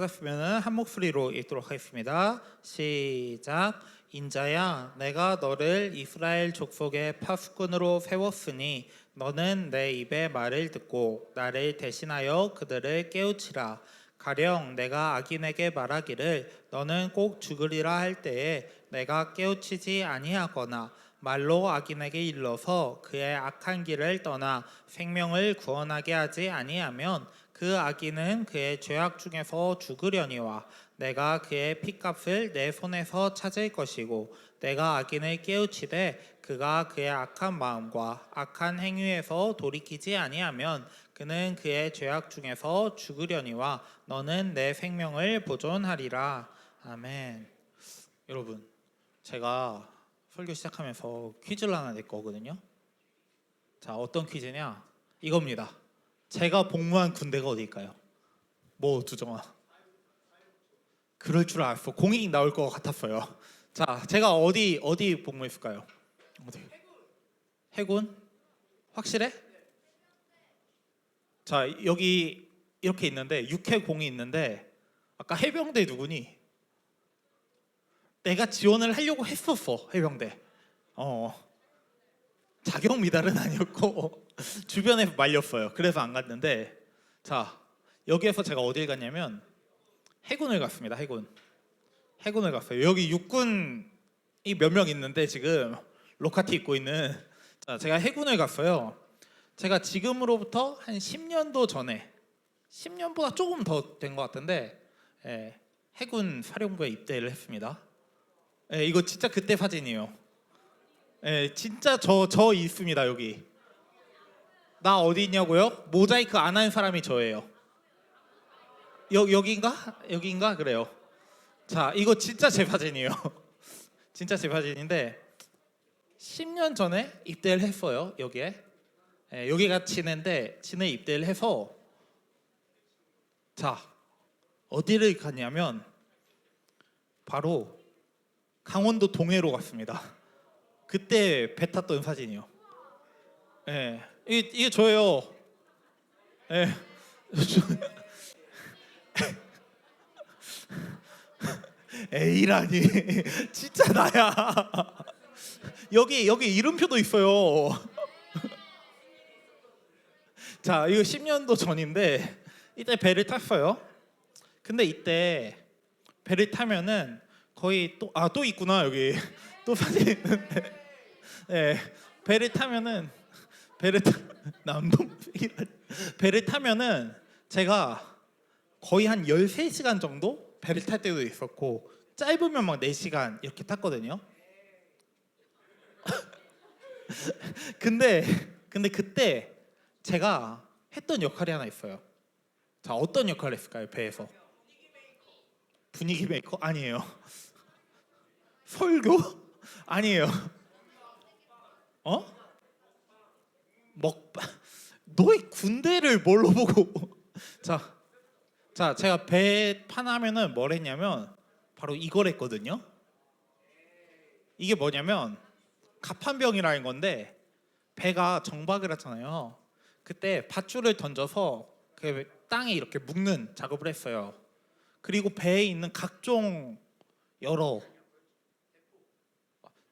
그러면 한 목소리로 읽도록 하겠습니다. 시작. 인자야, 내가 너를 이스라엘 족속의 파수꾼으로 세웠으니 너는 내 입의 말을 듣고 나를 대신하여 그들을 깨우치라. 가령 내가 악인에게 말하기를 너는 꼭 죽으리라 할 때에 내가 깨우치지 아니하거나 말로 악인에게 일러서 그의 악한 길을 떠나 생명을 구원하게 하지 아니하면 그 악인은 그의 죄악 중에서 죽으려니와 내가 그의 핏값을 내 손에서 찾을 것이고 내가 악인을 깨우치되 그가 그의 악한 마음과 악한 행위에서 돌이키지 아니하면 그는 그의 죄악 중에서 죽으려니와 너는 내 생명을 보존하리라. 아멘. 여러분, 제가 설교 시작하면서 퀴즈를 하나 낼 거거든요. 자, 어떤 퀴즈냐? 이겁니다. 제가 복무한 군대가 어디일까요? 뭐 두정아? 그럴 줄 알았어. 공익 나올 것 같았어요. 자, 제가 어디 복무했을까요? 어디? 해군? 확실해? 자, 여기 이렇게 있는데 육해공이 있는데 아까 해병대 누구니? 내가 지원을 하려고 했었어. 해병대. 자격 미달은 아니었고 주변에 말렸어요. 그래서 안 갔는데, 자, 여기에서 제가 어딜 갔냐면 해군을 갔습니다. 해군을 갔어요. 여기 육군이 몇 명 있는데 지금 로카티 입고 있는, 자, 제가 해군을 갔어요. 제가 지금으로부터 한 10년도 전에, 10년보다 조금 더 된 것 같은데, 해군 사령부에 입대를 했습니다. 이거 진짜 그때 사진이에요. 진짜 저 있습니다. 여기 나 어디 있냐고요? 모자이크 안 한 사람이 저예요. 여기인가 그래요. 자, 이거 진짜 제 사진이에요. 진짜 제 사진인데 10년 전에 입대를 했어요. 여기에. 여기가 진해인데 진해 입대를 해서, 자, 어디를 갔냐면 바로 강원도 동해로 갔습니다. 그때 배 탔던 사진이요. 이게 저예요. 에이라니. 진짜 나야. 여기 이름표도 있어요. 자, 이거 10년도 전인데 이때 배를 탔어요. 근데 이때 배를 타면은 거의 또 있구나. 여기 또 사진 있는데, 배를 타면은 남동 배를 타면은 제가 거의 한 13시간 정도 배를 탈 때도 있었고 짧으면 막 4시간 이렇게 탔거든요. 근데 그때 제가 했던 역할이 하나 있어요. 자, 어떤 역할을 했을까요? 배에서 분위기 메이커? 아니에요. 설교? 아니에요. 먹방? 너희 군대를 뭘로 보고? 자, 제가 배 판하면은 뭘 했냐면 바로 이걸 했거든요. 이게 뭐냐면 갑판병이라는 건데, 배가 정박을 했잖아요. 그때 밧줄을 던져서 그 땅에 이렇게 묶는 작업을 했어요. 그리고 배에 있는 각종 여러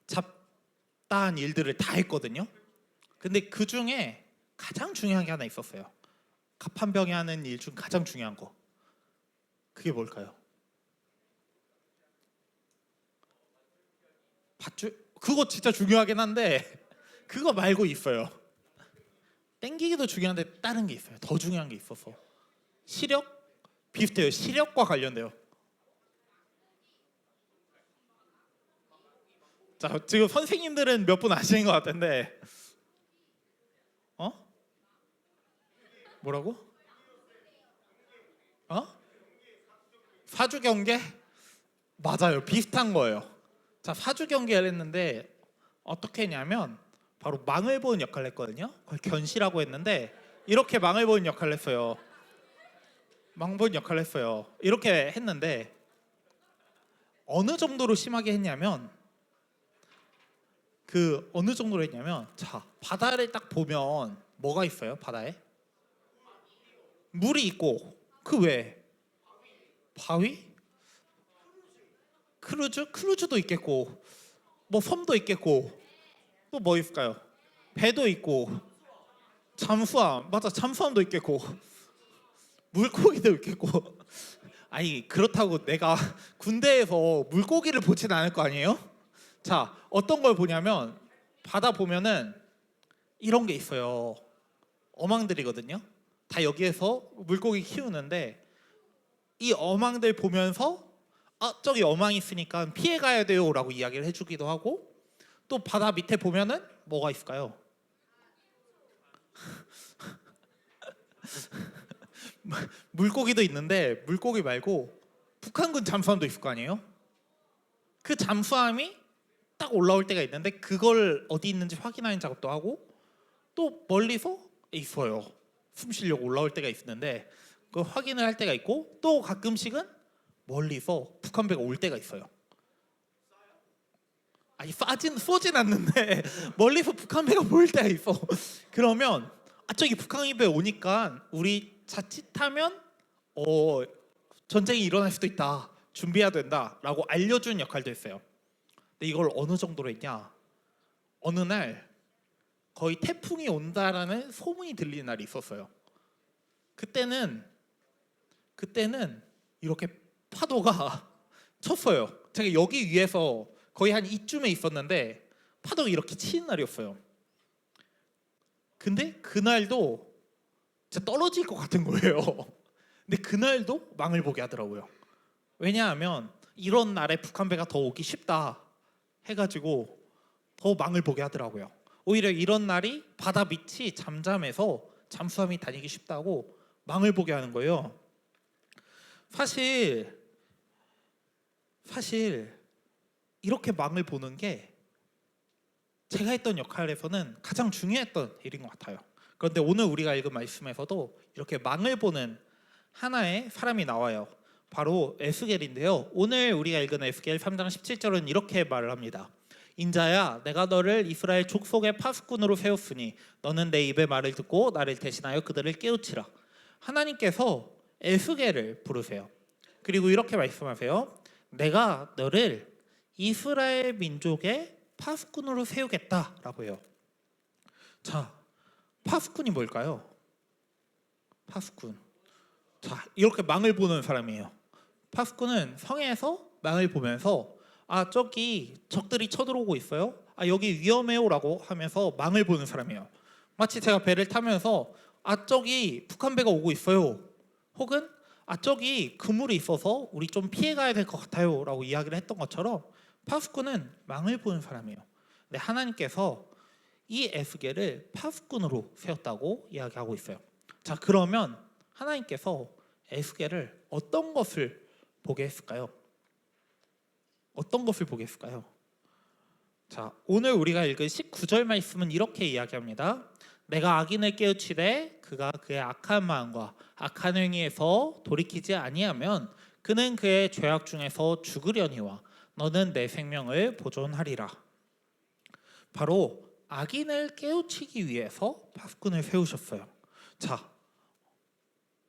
잡다한 일들을 다 했거든요. 근데 그 중에 가장 중요한 게 하나 있었어요. 갑판병이 하는 일 중 가장 중요한 거. 그게 뭘까요? 밧줄? 그거 진짜 중요하긴 한데 그거 말고 있어요. 땡기기도 중요한데 다른 게 있어요. 더 중요한 게 있어서. 시력? 비슷해요. 시력과 관련돼요. 자, 지금 선생님들은 몇 분 아시는 것 같은데, 뭐라고? 사주 경계? 맞아요. 비슷한 거예요. 자, 사주 경계를 했는데 어떻게 했냐면 바로 망을 보는 역할을 했거든요. 그걸 견시라고 했는데 이렇게 망을 보는 역할을 했어요. 망 보는 역할을 했어요. 이렇게 했는데 어느 정도로 심하게 했냐면, 자, 바다를 딱 보면 뭐가 있어요? 바다에 물이 있고 그 외에 바위? 크루즈도 있겠고, 뭐 섬도 있겠고, 또 뭐 있을까요? 배도 있고, 잠수함, 맞아, 잠수함도 있겠고, 물고기도 있겠고. 아니 그렇다고 내가 군대에서 물고기를 보진 않을 거 아니에요? 자, 어떤 걸 보냐면 바다 보면은 이런 게 있어요. 어망들이거든요. 다 여기에서 물고기 키우는데 이 어망들 보면서 저기 어망 있으니까 피해 가야 돼요라고 이야기를 해주기도 하고, 또 바다 밑에 보면은 뭐가 있을까요? 물고기도 있는데 물고기 말고 북한군 잠수함도 있을 거 아니에요? 그 잠수함이 딱 올라올 때가 있는데 그걸 어디 있는지 확인하는 작업도 하고, 또 멀리서 있어요. 숨 쉬려고 올라올 때가 있는데 그 확인을 할 때가 있고, 또 가끔씩은 멀리서 북한 배가 올 때가 있어요. 아니 쏘진 않는데 멀리서 북한 배가 보일 때가 있어. 그러면 저기 북한 배 오니까 우리 자칫하면 전쟁이 일어날 수도 있다, 준비해야 된다라고 알려주는 역할도 했어요. 근데 이걸 어느 정도로 했냐? 어느 날 거의 태풍이 온다라는 소문이 들리는 날이 있었어요. 그때는 이렇게 파도가 쳤어요. 제가 여기 위에서 거의 한 이쯤에 있었는데 파도가 이렇게 치는 날이었어요. 근데 그날도 진짜 떨어질 것 같은 거예요. 근데 그날도 망을 보게 하더라고요. 왜냐하면 이런 날에 북한 배가 더 오기 쉽다 해가지고 더 망을 보게 하더라고요. 오히려 이런 날이 바다 밑이 잠잠해서 잠수함이 다니기 쉽다고 망을 보게 하는 거예요. 사실 이렇게 망을 보는 게 제가 했던 역할에서는 가장 중요했던 일인 것 같아요. 그런데 오늘 우리가 읽은 말씀에서도 이렇게 망을 보는 하나의 사람이 나와요. 바로 에스겔인데요. 오늘 우리가 읽은 에스겔 3장 17절은 이렇게 말을 합니다. 인자야, 내가 너를 이스라엘 족속의 파수꾼으로 세웠으니 너는 내 입의 말을 듣고 나를 대신하여 그들을 깨우치라. 하나님께서 에스겔을 부르세요. 그리고 이렇게 말씀하세요. 내가 너를 이스라엘 민족의 파수꾼으로 세우겠다라고 해요. 자, 파수꾼이 뭘까요? 파수꾼. 자, 이렇게 망을 보는 사람이에요. 파수꾼은 성에서 망을 보면서 저기 적들이 쳐들어오고 있어요. 여기 위험해요라고 하면서 망을 보는 사람이에요. 마치 제가 배를 타면서 저기 북한 배가 오고 있어요. 혹은 저기 그물이 있어서 우리 좀 피해가야 될 것 같아요라고 이야기를 했던 것처럼 파수꾼은 망을 보는 사람이에요. 근데 하나님께서 이 에스겔을 파수꾼으로 세웠다고 이야기하고 있어요. 자, 그러면 하나님께서 에스겔을 어떤 것을 보게 했을까요? 어떤 것을 보게 했을까요? 자, 오늘 우리가 읽은 19절 말씀은 이렇게 이야기합니다. 내가 악인을 깨우치되 그가 그의 악한 마음과 악한 행위에서 돌이키지 아니하면 그는 그의 죄악 중에서 죽으려니와 너는 내 생명을 보존하리라. 바로 악인을 깨우치기 위해서 파수꾼을 세우셨어요. 자,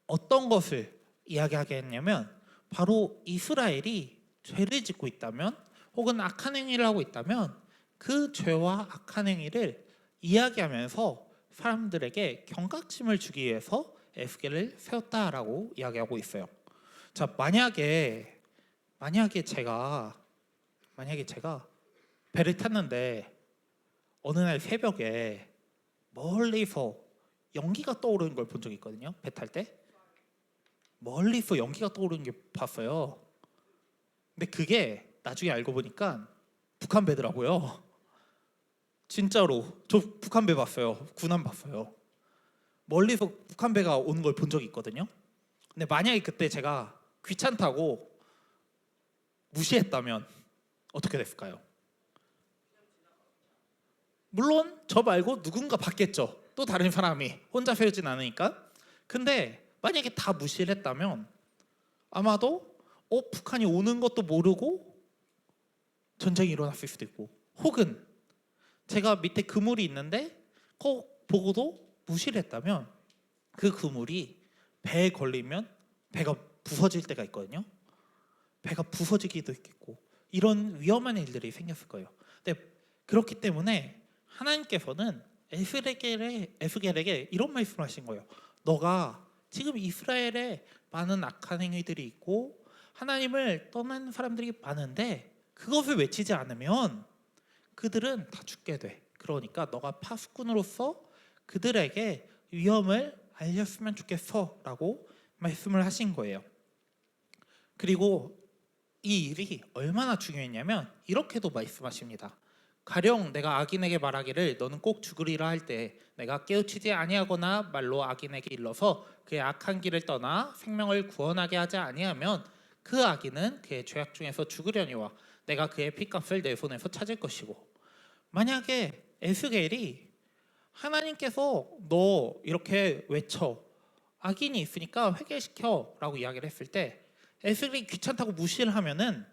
어떤 것을 이야기하게 했냐면 바로 이스라엘이 죄를 짓고 있다면 혹은 악한 행위를 하고 있다면 그 죄와 악한 행위를 이야기하면서 사람들에게 경각심을 주기 위해서 에스겔을 세웠다라고 이야기하고 있어요. 자, 만약에 제가 배를 탔는데 어느 날 새벽에 멀리서 연기가 떠오르는 걸 본 적이 있거든요. 배 탈 때 멀리서 연기가 떠오르는 게 봤어요. 근데 그게 나중에 알고 보니까 북한 배더라고요. 진짜로 저 북한 배 봤어요. 군함 봤어요. 멀리서 북한 배가 오는 걸 본 적이 있거든요. 근데 만약에 그때 제가 귀찮다고 무시했다면 어떻게 됐을까요? 물론 저 말고 누군가 봤겠죠. 또 다른 사람이 혼자 세우진 않으니까. 근데 만약에 다 무시를 했다면 아마도 북한이 오는 것도 모르고 전쟁이 일어났을 수도 있고, 혹은 제가 밑에 그물이 있는데 꼭 보고도 무시를 했다면 그 그물이 배에 걸리면 배가 부서질 때가 있거든요. 배가 부서지기도 했겠고 이런 위험한 일들이 생겼을 거예요. 근데 그렇기 때문에 하나님께서는 에스겔에게 이런 말씀을 하신 거예요. 너가 지금 이스라엘에 많은 악한 행위들이 있고 하나님을 떠난 사람들이 많은데 그것을 외치지 않으면 그들은 다 죽게 돼. 그러니까 너가 파수꾼으로서 그들에게 위험을 알렸으면 좋겠어 라고 말씀을 하신 거예요. 그리고 이 일이 얼마나 중요했냐면 이렇게도 말씀하십니다. 가령 내가 악인에게 말하기를 너는 꼭 죽으리라 할 때 내가 깨우치지 아니하거나 말로 악인에게 일러서 그의 악한 길을 떠나 생명을 구원하게 하지 아니하면 그 악인은 그의 죄악 중에서 죽으려니와 내가 그의 핏값을 내 손에서 찾을 것이고, 만약에 에스겔이 하나님께서 너 이렇게 외쳐 악인이 있으니까 회개시켜 라고 이야기를 했을 때 에스겔이 귀찮다고 무시를 하면은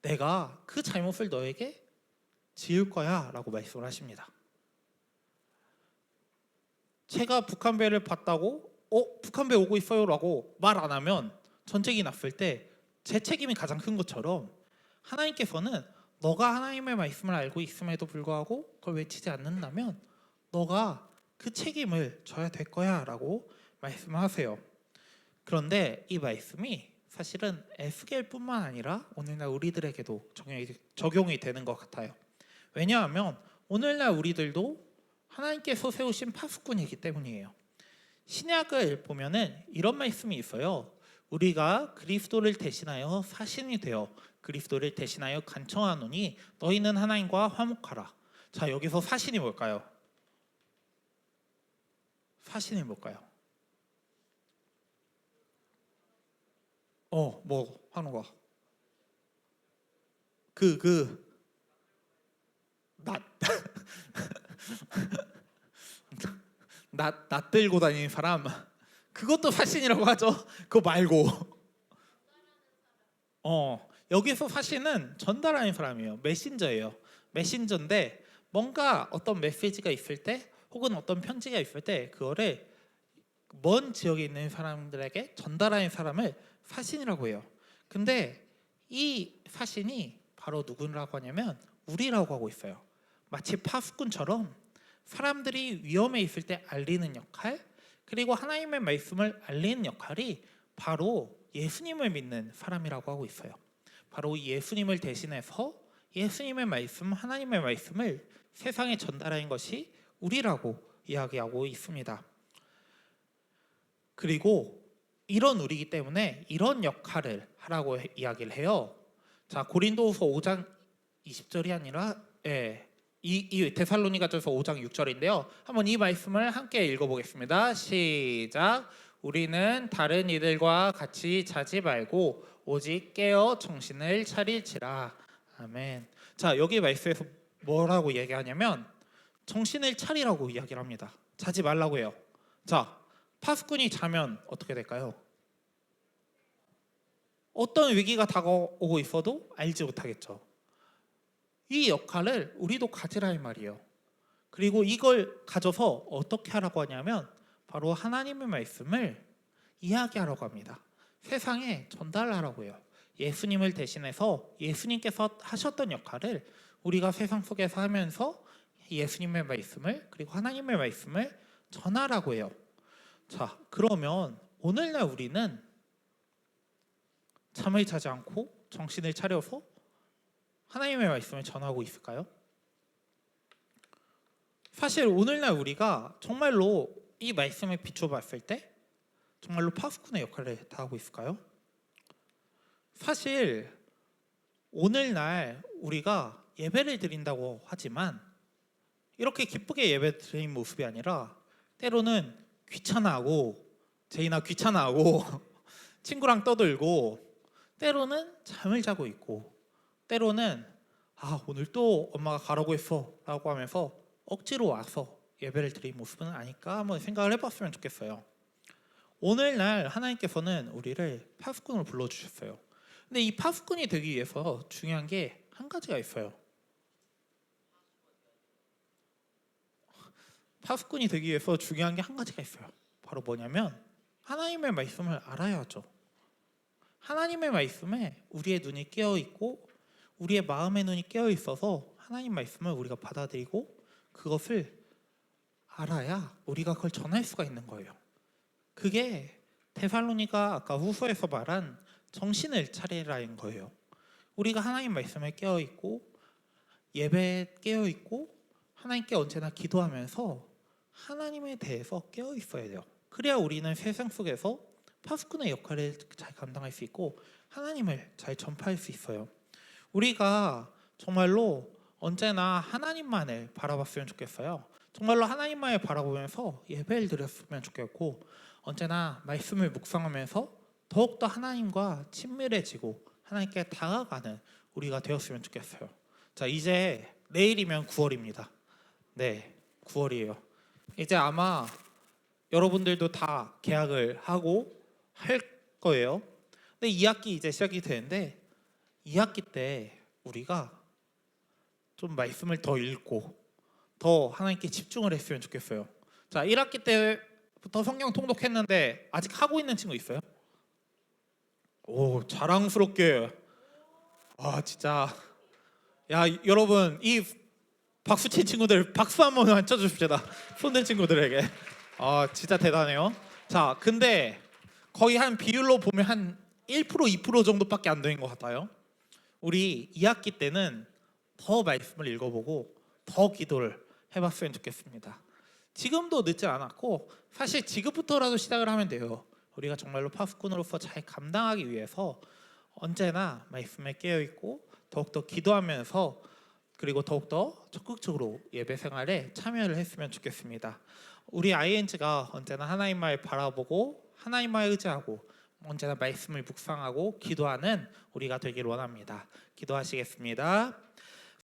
내가 그 잘못을 너에게 지을 거야 라고 말씀을 하십니다. 제가 북한배를 봤다고 북한배 오고 있어요 라고 말 안 하면 전쟁이 났을 때 제 책임이 가장 큰 것처럼 하나님께서는 너가 하나님의 말씀을 알고 있음에도 불구하고 그걸 외치지 않는다면 너가 그 책임을 져야 될 거야 라고 말씀하세요. 그런데 이 말씀이 사실은 에스겔뿐만 아니라 오늘날 우리들에게도 적용이 되는 것 같아요. 왜냐하면 오늘날 우리들도 하나님께서 세우신 파수꾼이기 때문이에요. 신약을 보면은 이런 말씀이 있어요. 우리가 그리스도를 대신하여 사신이 되어 그리스도를 대신하여 간청하노니 너희는 하나님과 화목하라. 자, 여기서 사신이 뭘까요? 사신이 뭘까요? 한우가 낫 들고 다니는 사람, 그것도 사신이라고 하죠. 그거 말고 여기서 사신은 전달하는 사람이에요. 메신저예요. 메신저인데 뭔가 어떤 메시지가 있을 때 혹은 어떤 편지가 있을 때 그거를 먼 지역에 있는 사람들에게 전달하는 사람을 사신이라고 해요. 근데 이 사신이 바로 누구라고 하냐면 우리라고 하고 있어요. 마치 파수꾼처럼 사람들이 위험에 있을 때 알리는 역할, 그리고 하나님의 말씀을 알리는 역할이 바로 예수님을 믿는 사람이라고 하고 있어요. 바로 예수님을 대신해서 예수님의 말씀, 하나님의 말씀을 세상에 전달하는 것이 우리라고 이야기하고 있습니다. 그리고 이런 우리이기 때문에 이런 역할을 하라고 이야기를 해요. 자, 고린도후서 5장 20절이 아니라 이 데살로니가전서 5장 6절인데요. 한번 이 말씀을 함께 읽어보겠습니다. 시작. 우리는 다른 이들과 같이 자지 말고 오직 깨어 정신을 차릴지라. 아멘. 자, 여기 말씀에서 뭐라고 얘기하냐면 정신을 차리라고 이야기를 합니다. 자지 말라고 해요. 자, 파수꾼이 자면 어떻게 될까요? 어떤 위기가 다가오고 있어도 알지 못하겠죠. 이 역할을 우리도 가지라는 말이에요. 그리고 이걸 가져서 어떻게 하라고 하냐면 바로 하나님의 말씀을 이야기하라고 합니다. 세상에 전달하라고 해요. 예수님을 대신해서 예수님께서 하셨던 역할을 우리가 세상 속에서 하면서 예수님의 말씀을 그리고 하나님의 말씀을 전하라고 해요. 자, 그러면 오늘날 우리는 잠을 자지 않고 정신을 차려서 하나님의 말씀을 전하고 있을까요? 사실 오늘날 우리가 정말로 이 말씀에 비춰봤을 때 정말로 파수꾼의 역할을 다하고 있을까요? 사실 오늘날 우리가 예배를 드린다고 하지만 이렇게 기쁘게 예배 드리는 모습이 아니라 때로는 귀찮아하고 제이나 귀찮아하고 친구랑 떠들고 때로는 잠을 자고 있고 때로는 오늘 또 엄마가 가라고 했어 라고 하면서 억지로 와서 예배를 드리는 모습은 아닐까 한번 생각을 해봤으면 좋겠어요. 오늘날 하나님께서는 우리를 파수꾼으로 불러주셨어요. 근데 이 파수꾼이 되기 위해서 중요한 게 한 가지가 있어요. 파수꾼이 되기 위해서 중요한 게 한 가지가 있어요. 바로 뭐냐면 하나님의 말씀을 알아야 하죠. 하나님의 말씀에 우리의 눈이 깨어 있고 우리의 마음의 눈이 깨어 있어서 하나님 말씀을 우리가 받아들이고 그것을 알아야 우리가 그걸 전할 수가 있는 거예요. 그게 데살로니가 아까 후서에서 말한 정신을 차리라는 거예요. 우리가 하나님 말씀에 깨어 있고 예배에 깨어 있고 하나님께 언제나 기도하면서 하나님에 대해서 깨어 있어야 돼요. 그래야 우리는 세상 속에서 파수꾼의 역할을 잘 감당할 수 있고 하나님을 잘 전파할 수 있어요. 우리가 정말로 언제나 하나님만을 바라봤으면 좋겠어요. 정말로 하나님만을 바라보면서 예배를 드렸으면 좋겠고 언제나 말씀을 묵상하면서 더욱더 하나님과 친밀해지고 하나님께 다가가는 우리가 되었으면 좋겠어요. 자, 이제 내일이면 9월입니다. 네, 9월이에요. 이제 아마 여러분들도 다 계약을 하고 할 거예요. 근데 2학기 이제 시작이 되는데 2학기 때 우리가 좀 말씀을 더 읽고 더 하나님께 집중을 했으면 좋겠어요. 자, 1학기 때부터 성경 통독했는데 아직 하고 있는 친구 있어요? 오, 자랑스럽게. 아, 진짜. 야, 여러분 이 박수 친 친구들 박수 한 번만 쳐주십시다. 손든 친구들에게. 아, 진짜 대단해요. 자, 근데 거의 한 비율로 보면 한 1% 2% 정도밖에 안 되는 것 같아요. 우리 2학기 때는 더 말씀을 읽어보고 더 기도를 해봤으면 좋겠습니다. 지금도 늦지 않았고 사실 지금부터라도 시작을 하면 돼요. 우리가 정말로 파수꾼으로서 잘 감당하기 위해서 언제나 말씀에 깨어있고 더욱더 기도하면서 그리고 더욱더 적극적으로 예배 생활에 참여를 했으면 좋겠습니다. 우리 ING가 언제나 하나님만을 바라보고 하나님만 의지하고 언제나 말씀을 묵상하고 기도하는 우리가 되길 원합니다. 기도하시겠습니다.